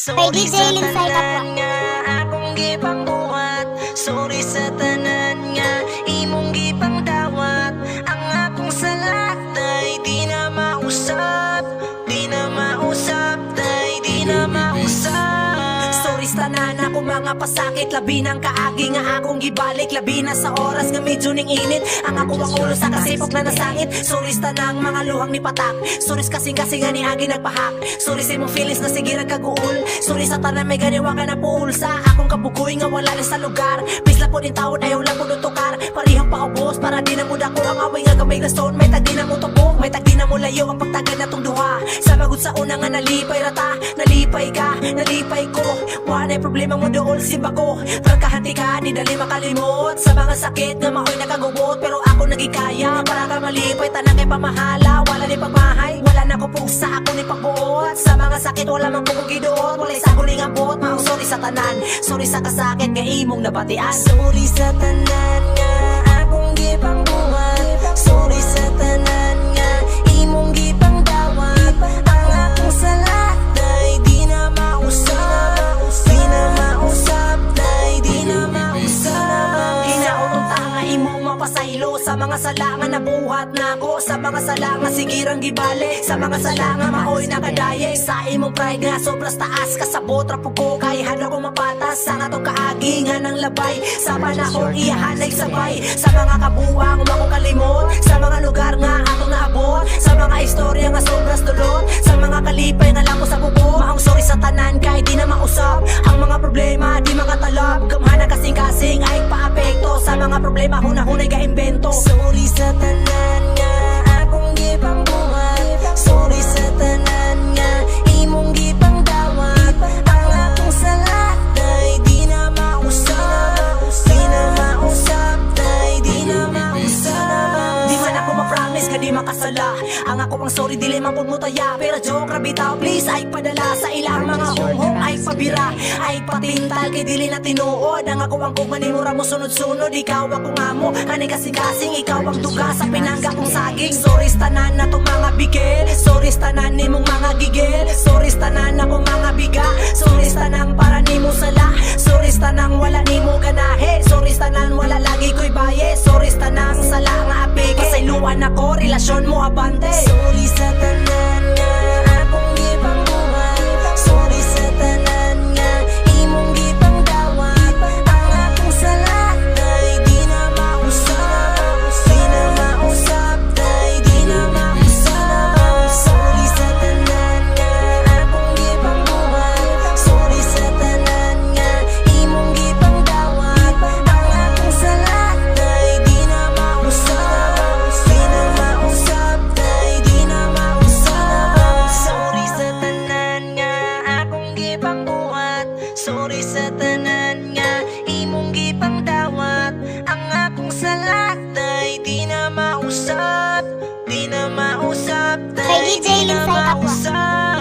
Sorry sa tanan Kapwa. nga akong gipangbuhat. Sorry sa tanan nga imong gipang dawat. Ang akong salat ay di na mausap. Di na mausap, day di na mausap. Sorry sa tanan ako mga pasakit. Labi ng kaagi nga akong gibalik. Labi na sa oras nga medyo ning init. Ang ako ang ulo sa kasipok na nasangit. Sorry sa tanang mga luhang ni patak. Sorry kasing nga ni agi nagpahak. Sorry sa imong feelings na sige nagkaguol. Sorry sa tanan may ganiwa ka na puul. Sa akong kabugoy nga wala na sa lugar. Pisla po din taon ayaw lang po nutukar. Parihang paubos para di na mo dako. Ang away nga gamay na stone. May tagdi na mo tupok. May tagdi na mo layo ang pagtagad na tong duha. Sa magud sa una nga nalipay rata. Nalipay ka, nalipay ko. Wala problema mo doon simba ko. Pagkahanti ka, di dali makalimot. Sa mga sakit nga mahoy nakagubot. Pero ako nagikaya para ka malipay. Tanang kay pamahala, wala ni pagmahay. Wala na ko pugsa, ako ni pagbuot. Sa mga sakit, wala mang kukugidoot. Wala isa ko ning abot, maong sorry sa tanan. Sorry sa kasakit, nga imong nabatian. Sorry sa tanan nga akong gipang buhat. Sorry sa tanan nga imong gipang dawat. Ang akong salat ay di na mausap. Di na mausap, day di na mausap. Hinautong tanga imong mapasaylo. Sa mga sala nga nabuhat na ako. Sa mga sala nga sigirang gibali. Sa mga sala nga maoy nakadaye. Sa imong pride nga sobras taas. Kasabot rapog ko kay hada ko mapatas. Sa nga tong kaagi nga ng labay. Sa panahon iyahan ay sabay. Sa mga kabuwang umako kalimot. Sa mga lugar nga atong naabot. Sa mga istorya nga sobras dulot. Sa mga kalipay nga lang ko sa buko. Maong sorry sa tanan kay di na mausap. Ang mga problema di makatalab. Gamhana kasing-kasing ay paapekto. Sa mga problema hunahunay ka imbento. Sorry sa tanan nga akong gipang buhat. Sorry sa tanan nga imong gipang dawat. Ang akong salat ay di na mausap. Di na mausap, day di na mausap. Di man ako ma-promise nga di makasala. Ang ako ang sorry dili man pud mo taya. Pero joke ra bitaw please ay padala. Sa ilang mga honghong ay pabira. Ay patintal kay dili na tinuod. Ang ako ang kumanimura mo sunod-sunod. Ikaw ako nga mo ani kasing-kasing. Ikaw ang duga sa pinangga kong saging. Sorry sa tanan na tong mga bigel. Sorry sa tanan nimong mga gigil. Sorry sa tanan akong mga biga. Sorry sa tanang para nimo sala. Sorry sa tanang wala nimo ganahe. Sorry sa tanan wala lagi ko'y baye. Sorry sa tanang sala nga apige. Pasayluan ako relasyon mo abante. Sorry sa tanan nga akong gipang buhat. Sorry sa tanan nga imong gipang dawat. Ang akong salat ay di na mausap. Di na mausap, day di na mausap. Sorry sa tanan nga akong gipang buhat. Sorry sa tanan nga imong gipang dawat. Ang akong salat ay di na mausap. Di na mausap, day di na mausap. Sorry sa tanan nga akong gipang buhat. Sorry sa tanan nga imong gipang dawat. Ang akong salat ay di na mausap. Di na mausap, day Kay DJ di na Linsay Kapwa. mausap.